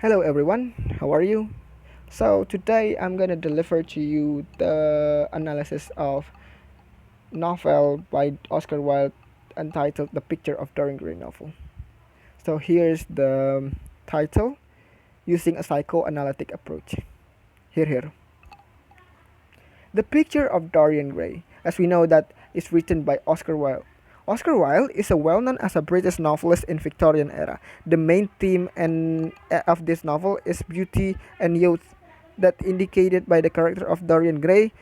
Hello everyone, how are you? So today I'm gonna deliver to you the analysis of novel by Oscar Wilde entitled The Picture of Dorian Gray novel. So here's the title, Using a Psychoanalytic Approach. Here. The Picture of Dorian Gray, as we know that is written by Oscar Wilde. Oscar Wilde is a well-known as a British novelist in Victorian era. The main theme of this novel is beauty and youth, that indicated by the character of Dorian Gray,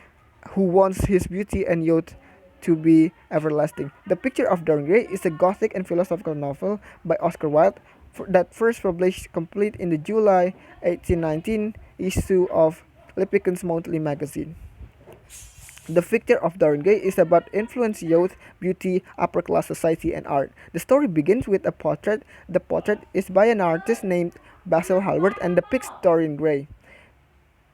who wants his beauty and youth to be everlasting. The Picture of Dorian Gray is a gothic and philosophical novel by Oscar Wilde that first published complete in the July 1819 issue of Lippinc's Monthly magazine. The Picture of Dorian Gray is about influence, youth, beauty, upper class society, and art. The story begins with a portrait. The portrait is by an artist named Basil Hallward and depicts Dorian Gray.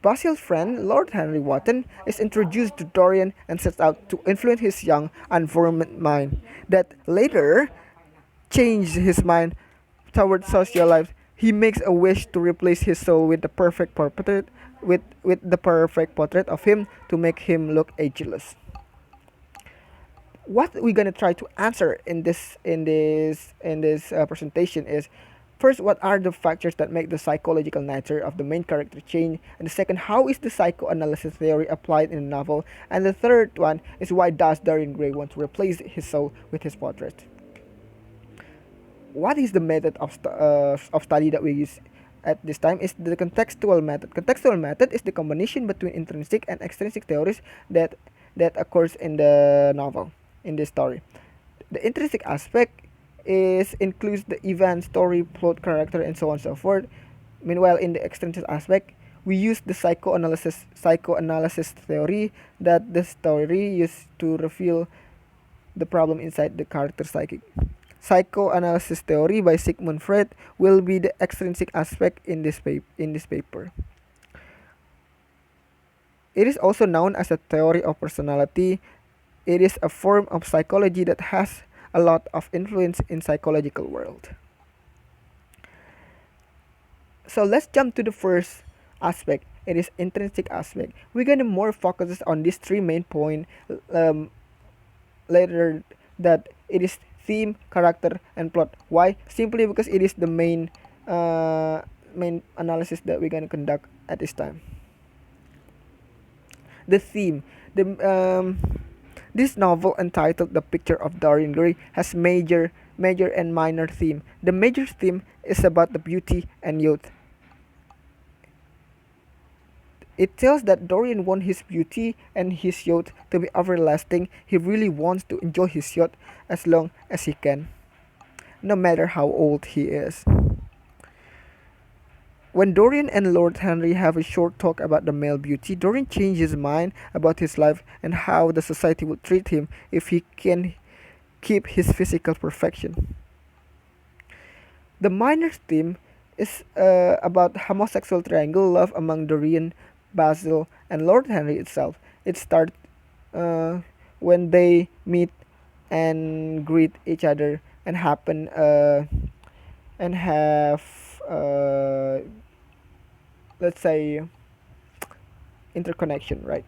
Basil's friend, Lord Henry Wotton, is introduced to Dorian and sets out to influence his young, unformed mind, that later changed his mind toward social life. He makes a wish to replace his soul with the perfect portrait with the perfect portrait of him to make him look ageless. What we're gonna try to answer in this presentation is, first, what are the factors that make the psychological nature of the main character change, and the second, how is the psychoanalysis theory applied in the novel, and the third one is, why does Dorian Gray want to replace his soul with his portrait? What is the method of study that we use at this time is the contextual method. Contextual method is the combination between intrinsic and extrinsic theories that occurs in the novel, in this story. The intrinsic aspect is includes the event, story, plot, character, and so on and so forth. Meanwhile, in the extrinsic aspect, we use the psychoanalysis theory, that the story used to reveal the problem inside the character psyche. Psychoanalysis theory by Sigmund Freud will be the extrinsic aspect in this paper. It is also known as a theory of personality. It is a form of psychology that has a lot of influence in psychological world. So let's jump to the first aspect. It is intrinsic aspect. We're gonna more focus on these three main points later, that it is theme, character, and plot. Why? Simply because it is the main analysis that we're gonna conduct at this time. The theme. This novel, entitled The Picture of Dorian Gray, has major and minor theme. The major theme is about the beauty and youth. It tells that Dorian wants his beauty and his youth to be everlasting. He really wants to enjoy his youth as long as he can, no matter how old he is. When Dorian and Lord Henry have a short talk about the male beauty, Dorian changes his mind about his life and how the society will treat him if he can keep his physical perfection. The minor theme is about homosexual triangle love among Dorian, Basil, and Lord Henry itself. It starts when they meet and greet each other and happen and have let's say interconnection, right?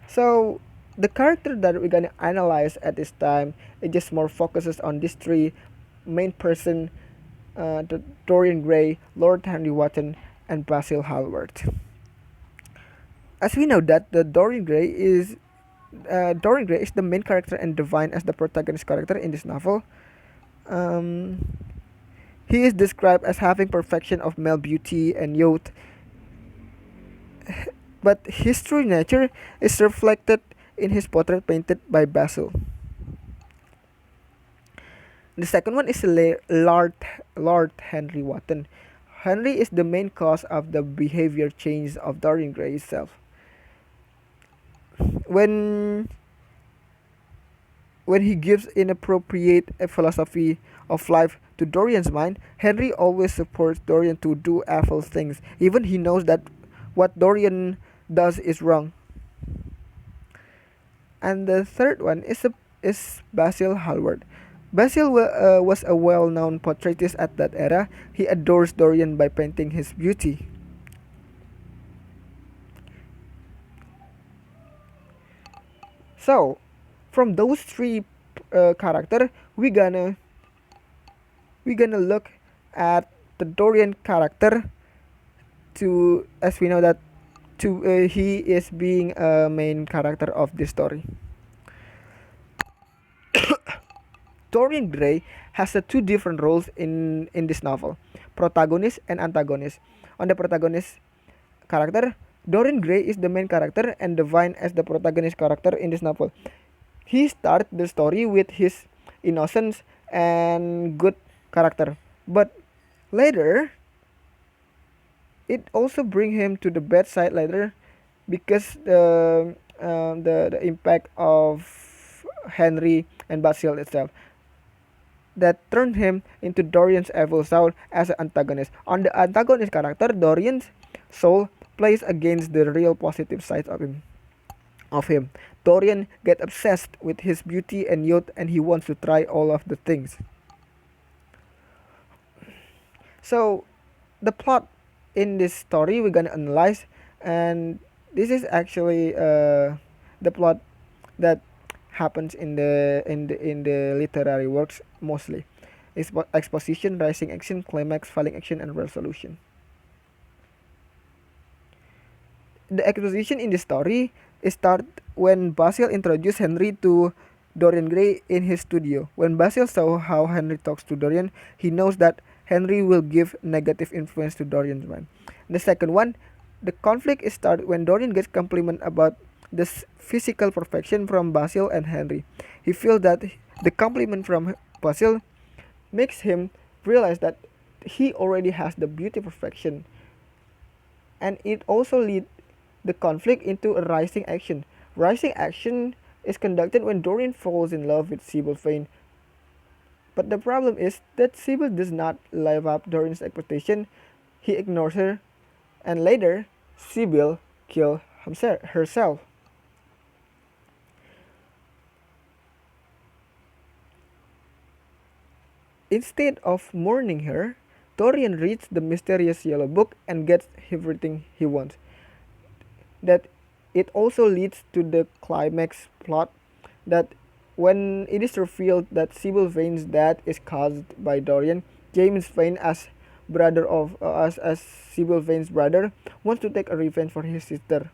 So the character that we're gonna analyze at this time, it just more focuses on these three main person, the Dorian Gray, Lord Henry Wotton, and Basil Hallward. As we know that the Dorian Gray is the main character and Divine as the protagonist character in this novel. Um, he is described as having perfection of male beauty and youth, but his true nature is reflected in his portrait painted by Basil. The second one is Lord Henry Wotton. Henry is the main cause of the behavior change of Dorian Gray itself. When when he gives inappropriate philosophy of life to Dorian's mind, Henry always supports Dorian to do awful things, even he knows that what Dorian does is wrong. And the third one is Basil Hallward. Basil was a well-known portraitist at that era. He adores Dorian by painting his beauty. So, from those three character, we gonna look at the Dorian character to as we know that to he is being a main character of this story. Dorian Gray has two different roles in this novel, protagonist and antagonist. On the protagonist character, Dorian Gray is the main character and Divine as the protagonist character in this novel. He starts the story with his innocence and good character, but later it also bring him to the bad side later because the impact of Henry and Basil itself that turned him into Dorian's evil soul as an antagonist. On the antagonist character, Dorian's soul plays against the real positive side of him. Dorian gets obsessed with his beauty and youth and he wants to try all of the things. So the plot in this story we're gonna analyze, and this is actually the plot that happens in the literary works mostly. Exposition, rising action, climax, falling action, and resolution. The exposition in the story start when Basil introduced Henry to Dorian Gray in his studio. When Basil saw how Henry talks to Dorian, he knows that Henry will give negative influence to Dorian's mind. The second one, the conflict starts when Dorian gets compliment about the physical perfection from Basil and Henry. He feels that the compliment from Basil makes him realize that he already has the beauty perfection, and it also leads the conflict into a rising action. Rising action is conducted when Dorian falls in love with Sybil Vane, but the problem is that Sybil does not live up Dorian's expectation. He ignores her, and later Sybil kills herself. Instead of mourning her, Dorian reads the mysterious yellow book and gets everything he wants. That it also leads to the climax plot that when it is revealed that Sybil Vane's death is caused by Dorian, James Vane as Sybil Vane's brother wants to take a revenge for his sister.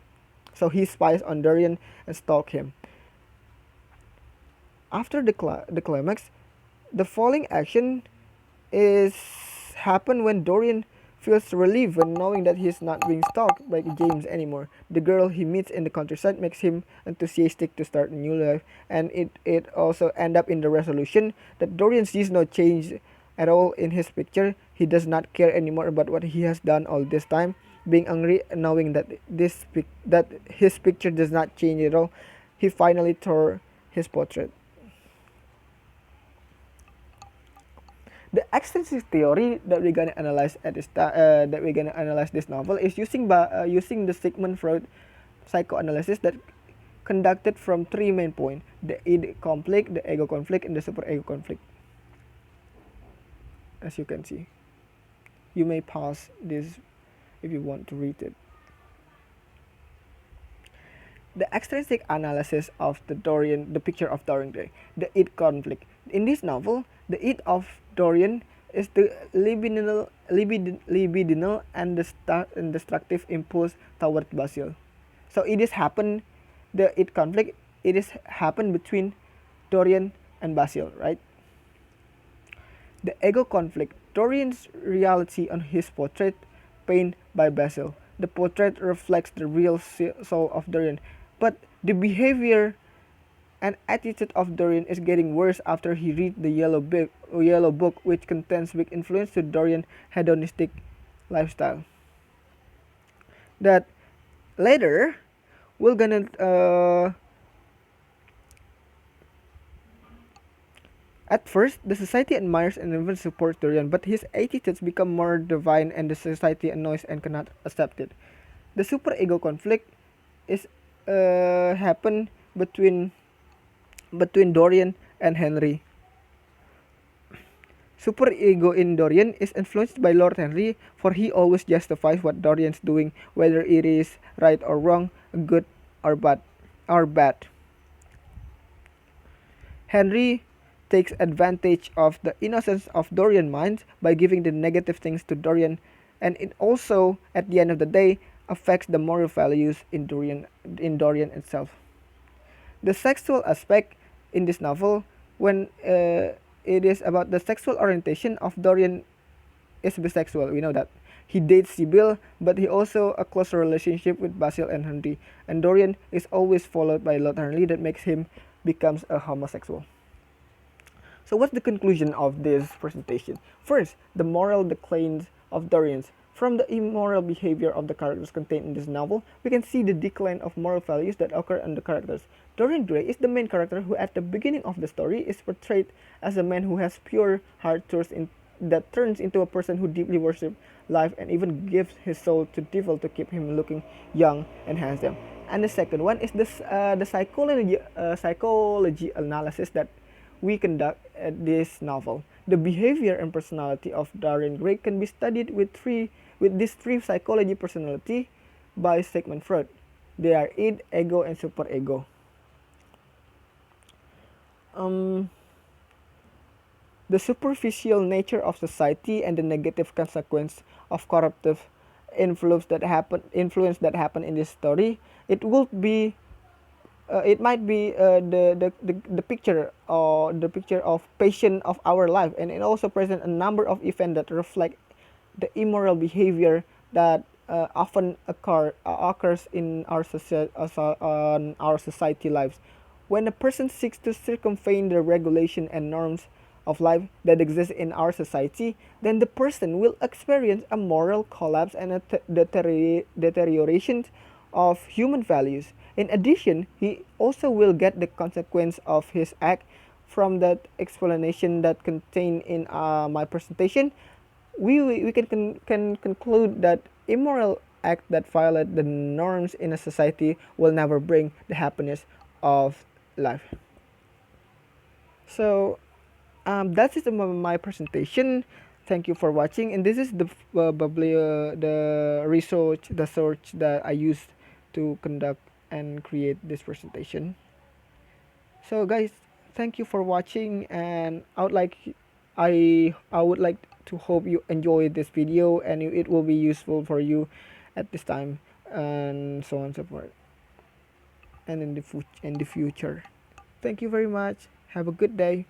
So he spies on Dorian and stalks him. After the climax, the falling action is happen when Dorian feels relief when knowing that he's not being stalked by James anymore. The girl he meets in the countryside makes him enthusiastic to start a new life, and it also end up in the resolution that Dorian sees no change at all in his picture. He does not care anymore about what he has done all this time. Being angry, knowing that that his picture does not change at all, he finally tore his portrait. The extensive theory that we're gonna analyze this novel is using the Sigmund Freud psychoanalysis that conducted from three main points: the id conflict, the ego conflict, and the superego conflict. As you can see, you may pause this if you want to read it. The extrinsic analysis of the picture of Dorian Gray, the id conflict. In this novel, the id of Dorian is the libidinal and destructive impulse toward Basil. So it is happened, the id conflict, it is happened between Dorian and Basil, right? The ego conflict, Dorian's reality on his portrait, painted by Basil. The portrait reflects the real soul of Dorian, but the behavior and attitude of Dorian is getting worse after he reads the yellow book, which contains big influence to Dorian's hedonistic lifestyle. That later we're gonna at first, the society admires and even supports Dorian, but his attitudes become more divine and the society annoys and cannot accept it. The superego conflict is happen between Dorian and Henry. Superego in Dorian is influenced by Lord Henry, for he always justifies what Dorian's doing, whether it is right or wrong, good or bad. Or bad. Henry takes advantage of the innocence of Dorian mind by giving the negative things to Dorian, and it also, at the end of the day, affects the moral values in Dorian itself. The sexual aspect in this novel, when it is about the sexual orientation of Dorian, is bisexual. We know that he dates Sibyl, but he also a closer relationship with Basil and Henry. And Dorian is always followed by Lord Henry, that makes him becomes a homosexual. So what's the conclusion of this presentation? First, the moral declines of Dorian's. From the immoral behavior of the characters contained in this novel, we can see the decline of moral values that occur in the characters. Dorian Gray is the main character who at the beginning of the story is portrayed as a man who has pure heart that turns into a person who deeply worships life and even gives his soul to devil to keep him looking young and handsome. And the second one is the psychology analysis that we conduct at this novel. The behavior and personality of Dorian Gray can be studied with these three psychology personality by Sigmund Freud. They are id, ego, and superego. Um, the superficial nature of society and the negative consequence of corruptive influence that happen in this story, it might be the picture or the picture of passion of our life, and it also present a number of events that reflect the immoral behavior that often occurs in our society lives. When a person seeks to circumvent the regulation and norms of life that exist in our society, then the person will experience a moral collapse and a deterioration of human values. In addition, he also will get the consequence of his act. From that explanation that contained in my presentation, we can conclude that immoral act that violate the norms in a society will never bring the happiness of life. So that's it about my presentation. Thank you for watching, and this is the research that I used to conduct and create this presentation. So guys, thank you for watching, and I would like to hope you enjoy this video and it will be useful for you at this time, and so on and so forth, and in the future. Thank you very much. Have a good day.